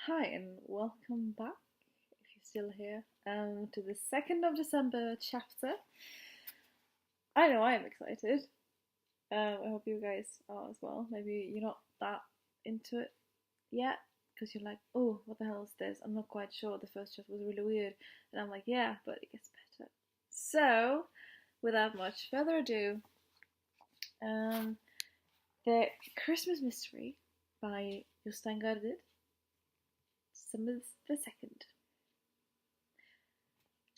Hi and welcome back, if you're still here, to the 2nd of December chapter. I know I am excited. I hope you guys are as well. Maybe you're not that into it yet, because you're like, oh, what the hell is this? I'm not quite sure. The first chapter was really weird. And I'm like, yeah, but it gets better. So, without much further ado, um, the Christmas Mystery by Jostein Gaarder, December the 2nd.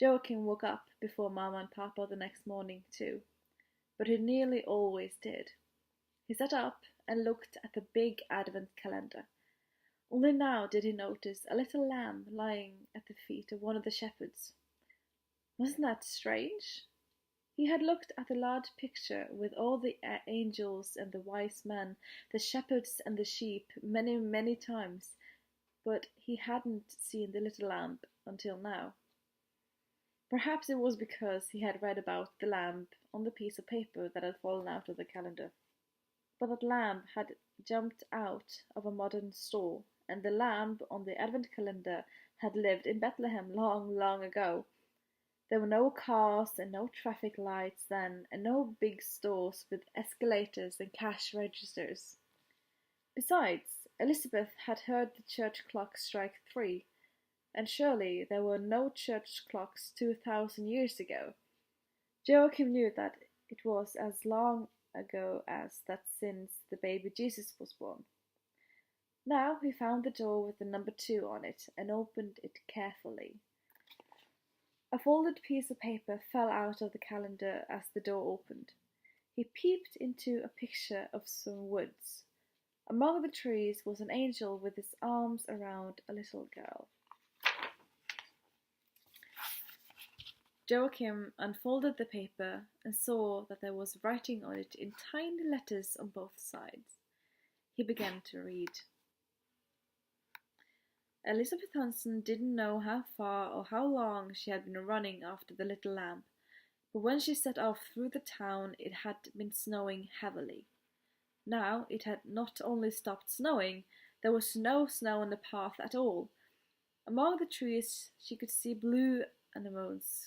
Joachim woke up before Mama and Papa the next morning too, but he nearly always did. He sat up and looked at the big advent calendar. Only now did he notice a little lamb lying at the feet of one of the shepherds. Wasn't that strange? He had looked at the large picture with all the angels and the wise men, the shepherds and the sheep many, many times, but he hadn't seen the little lamb until now. Perhaps it was because he had read about the lamb on the piece of paper that had fallen out of the calendar. But that lamb had jumped out of a modern store, and the lamb on the advent calendar had lived in Bethlehem long, long ago. There were no cars and no traffic lights then, and no big stores with escalators and cash registers. Besides, Elizabeth had heard the church clock strike 3, and surely there were no church clocks 2,000 years ago. Joachim knew that it was as long ago as that since the baby Jesus was born. Now he found the door with the number 2 on it and opened it carefully. A folded piece of paper fell out of the calendar as the door opened. He peeped into a picture of some woods. Among the trees was an angel with his arms around a little girl. Joachim unfolded the paper and saw that there was writing on it in tiny letters on both sides. He began to read. Elizabeth Hansen didn't know how far or how long she had been running after the little lamb, but when she set off through the town it had been snowing heavily. Now it had not only stopped snowing, there was no snow on the path at all. Among the trees she could see blue anemones,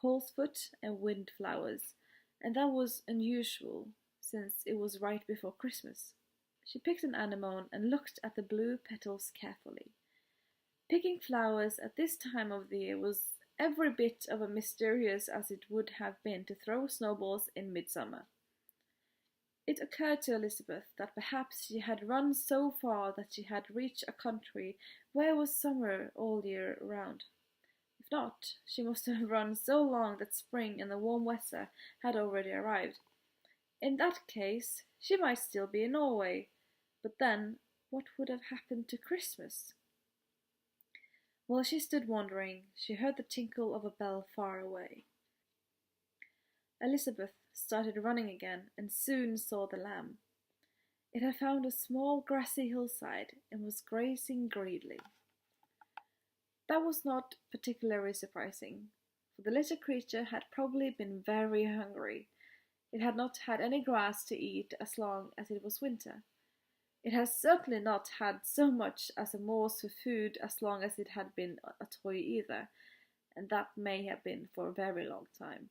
coltsfoot and windflowers, and that was unusual, since it was right before Christmas. She picked an anemone and looked at the blue petals carefully. Picking flowers at this time of the year was every bit of as mysterious as it would have been to throw snowballs in midsummer. It occurred to Elizabeth that perhaps she had run so far that she had reached a country where it was summer all year round. If not, she must have run so long that spring and the warm weather had already arrived. In that case, she might still be in Norway. But then, what would have happened to Christmas? While she stood wondering, she heard the tinkle of a bell far away. Elizabeth started running again and soon saw the lamb. It had found a small grassy hillside and was grazing greedily. That was not particularly surprising, for the little creature had probably been very hungry. It had not had any grass to eat as long as it was winter. It had certainly not had so much as a morsel for food as long as it had been a toy either, and that may have been for a very long time.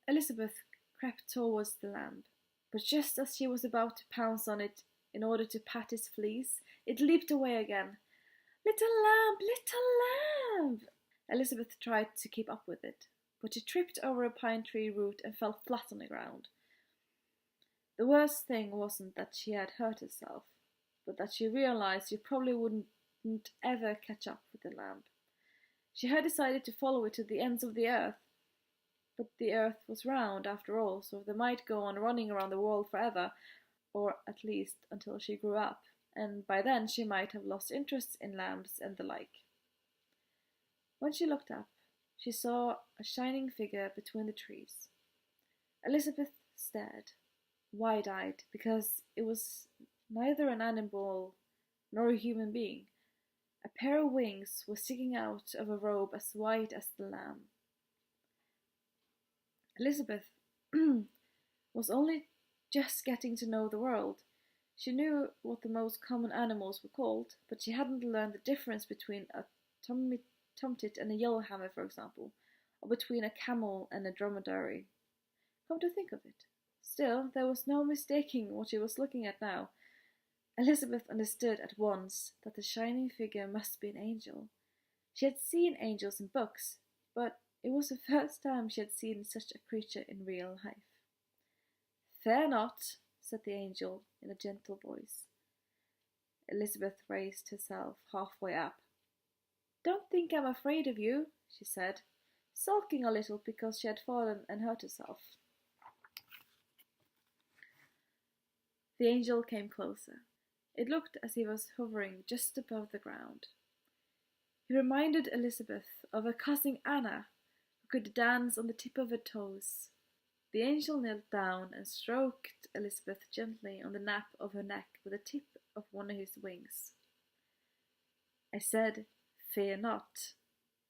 Elizabeth crept towards the lamb, but just as she was about to pounce on it in order to pat its fleece, it leaped away again. "Little lamb, little lamb!" Elizabeth tried to keep up with it, but she tripped over a pine tree root and fell flat on the ground. The worst thing wasn't that she had hurt herself, but that she realized she probably wouldn't ever catch up with the lamb. She had decided to follow it to the ends of the earth, but the earth was round after all, so they might go on running around the world forever, or at least until she grew up, and by then she might have lost interest in lambs and the like. When she looked up, she saw a shining figure between the trees. Elizabeth stared, wide-eyed, because it was neither an animal nor a human being. A pair of wings were sticking out of a robe as white as the lamb. Elizabeth was only just getting to know the world. She knew what the most common animals were called, but she hadn't learned the difference between a tomtit and a yellowhammer, for example, or between a camel and a dromedary. Come to think of it. Still, there was no mistaking what she was looking at now. Elizabeth understood at once that the shining figure must be an angel. She had seen angels in books, but it was the first time she had seen such a creature in real life. "Fear not," said the angel in a gentle voice. Elizabeth raised herself halfway up. "Don't think I'm afraid of you," she said, sulking a little because she had fallen and hurt herself. The angel came closer. It looked as if he was hovering just above the ground. He reminded Elizabeth of her cousin Anna, who could dance on the tip of her toes. The angel knelt down and stroked Elizabeth gently on the nape of her neck with the tip of one of his wings. "I said, 'Fear not,'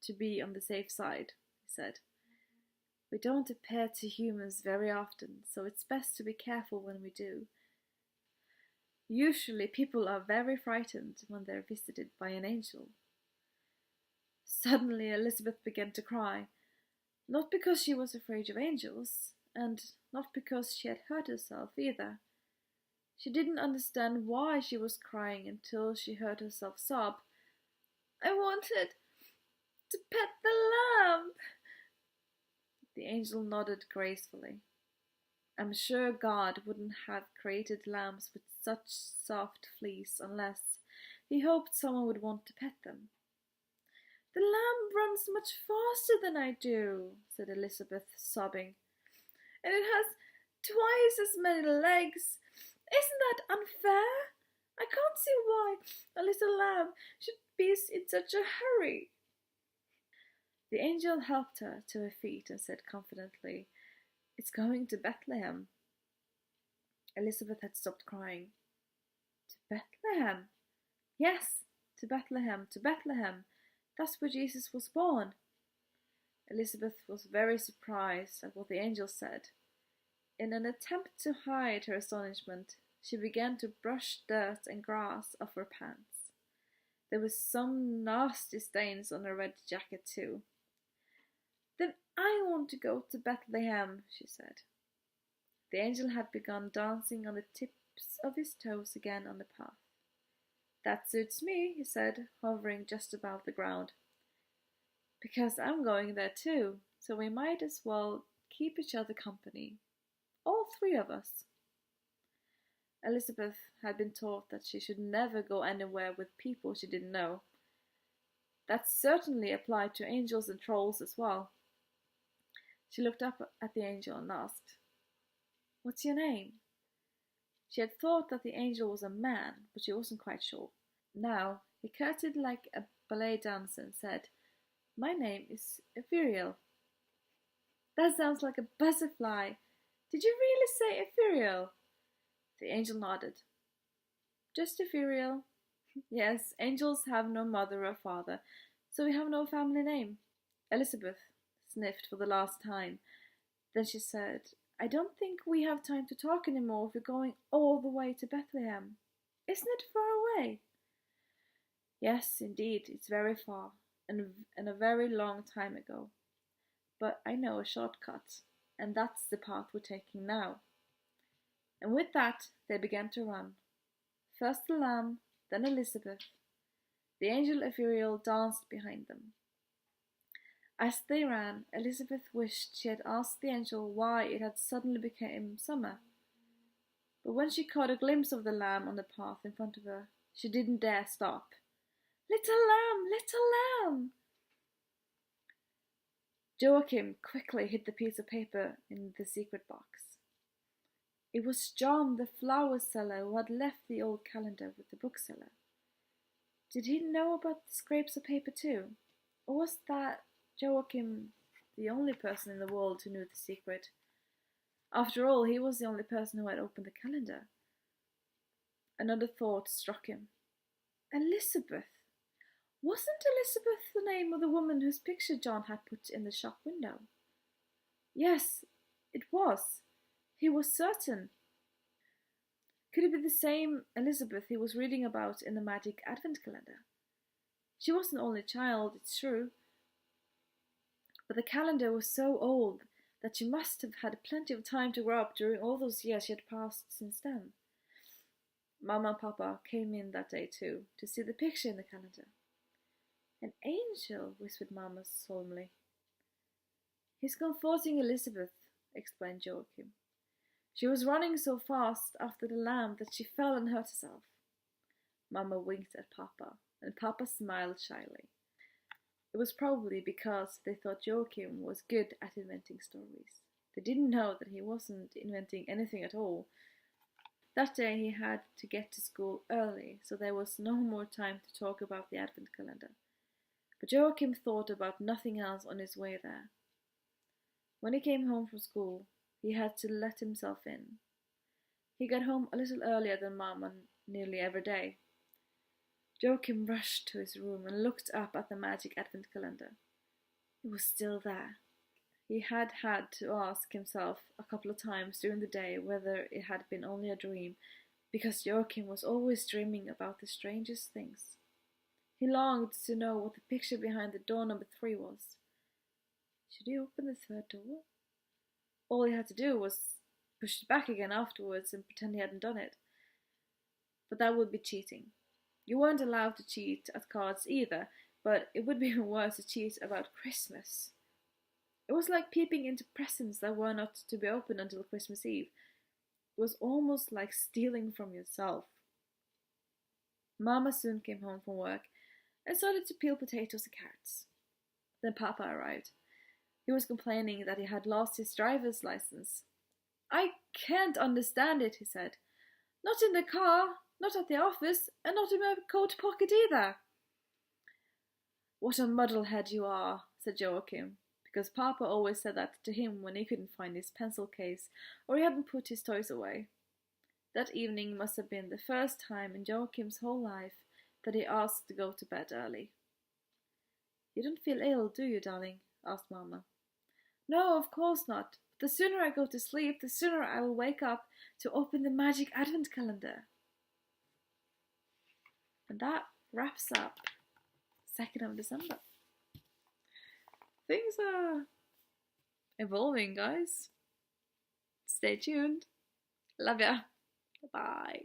to be on the safe side," he said. "We don't appear to humans very often, so it's best to be careful when we do. Usually people are very frightened when they're visited by an angel." Suddenly Elizabeth began to cry, not because she was afraid of angels, and not because she had hurt herself either. She didn't understand why she was crying until she heard herself sob, "I wanted to pet the lamb." The angel nodded gracefully. "I'm sure God wouldn't have created lambs with such soft fleece unless He hoped someone would want to pet them." "The lamb runs much faster than I do," said Elizabeth, sobbing. "And it has twice as many legs. Isn't that unfair? I can't see why a little lamb should be in such a hurry." The angel helped her to her feet and said confidently, "It's going to Bethlehem." Elizabeth had stopped crying. "To Bethlehem?" "Yes, to Bethlehem, to Bethlehem. That's where Jesus was born." Elizabeth was very surprised at what the angel said. In an attempt to hide her astonishment, she began to brush dirt and grass off her pants. There were some nasty stains on her red jacket too. "Then I want to go to Bethlehem," she said. The angel had begun dancing on the tips of his toes again on the path. "That suits me," he said, hovering just above the ground. "Because I'm going there too, so we might as well keep each other company. All three of us." Elizabeth had been taught that she should never go anywhere with people she didn't know. That certainly applied to angels and trolls as well. She looked up at the angel and asked, "What's your name?" She had thought that the angel was a man, but she wasn't quite sure. Now he curtsied like a ballet dancer and said, "My name is Ethereal." "That sounds like a butterfly. Did you really say ethereal?" The angel nodded. "Just ethereal. Yes, angels have no mother or father, so we have no family name." Elizabeth sniffed for the last time. Then she said, "I don't think we have time to talk anymore if we're going all the way to Bethlehem. Isn't it far away?" "Yes, indeed, it's very far, and a very long time ago. But I know a shortcut, and that's the path we're taking now." And with that they began to run. First the lamb, then Elizabeth. The angel Ethereal danced behind them. As they ran, Elizabeth wished she had asked the angel why it had suddenly become summer. But when she caught a glimpse of the lamb on the path in front of her, she didn't dare stop. "Little lamb, little lamb!" Joachim quickly hid the piece of paper in the secret box. It was John, the flower seller, who had left the old calendar with the bookseller. Did he know about the scraps of paper too? Or was that Joachim the only person in the world who knew the secret? After all, he was the only person who had opened the calendar. Another thought struck him. Elizabeth! Wasn't Elizabeth the name of the woman whose picture John had put in the shop window? Yes, it was. He was certain. Could it be the same Elizabeth he was reading about in the magic advent calendar? She was an only child, it's true, but the calendar was so old that she must have had plenty of time to grow up during all those years she had passed since then. Mamma and Papa came in that day too, to see the picture in the calendar. An angel, whispered Mamma solemnly. He's comforting Elizabeth, explained Joachim. She was running so fast after the lamb that she fell and hurt herself. Mamma winked at Papa, and Papa smiled shyly. It was probably because they thought Joachim was good at inventing stories. They didn't know that he wasn't inventing anything at all. That day he had to get to school early, so there was no more time to talk about the advent calendar. But Joachim thought about nothing else on his way there. When he came home from school, he had to let himself in. He got home a little earlier than Mamma nearly every day. Joachim rushed to his room and looked up at the magic advent calendar. It was still there. He had to ask himself a couple of times during the day whether it had been only a dream, because Joachim was always dreaming about the strangest things. He longed to know what the picture behind the door number 3 was. Should he open the 3rd door? All he had to do was push it back again afterwards and pretend he hadn't done it. But that would be cheating. You weren't allowed to cheat at cards either, but it would be even worse to cheat about Christmas. It was like peeping into presents that were not to be opened until Christmas Eve. It was almost like stealing from yourself. Mamma soon came home from work and started to peel potatoes and carrots. Then Papa arrived. He was complaining that he had lost his driver's license. I can't understand it, he said. Not in the car, not at the office, and not in my coat pocket either. What a muddlehead you are, said Joachim, because Papa always said that to him when he couldn't find his pencil case or he hadn't put his toys away. That evening must have been the first time in Joachim's whole life that he asked to go to bed early. You don't feel ill, do you, darling? Asked Mamma. No, of course not. The sooner I go to sleep, the sooner I will wake up to open the magic advent calendar. And that wraps up 2nd of December. Things are evolving, guys. Stay tuned. Love ya. Bye.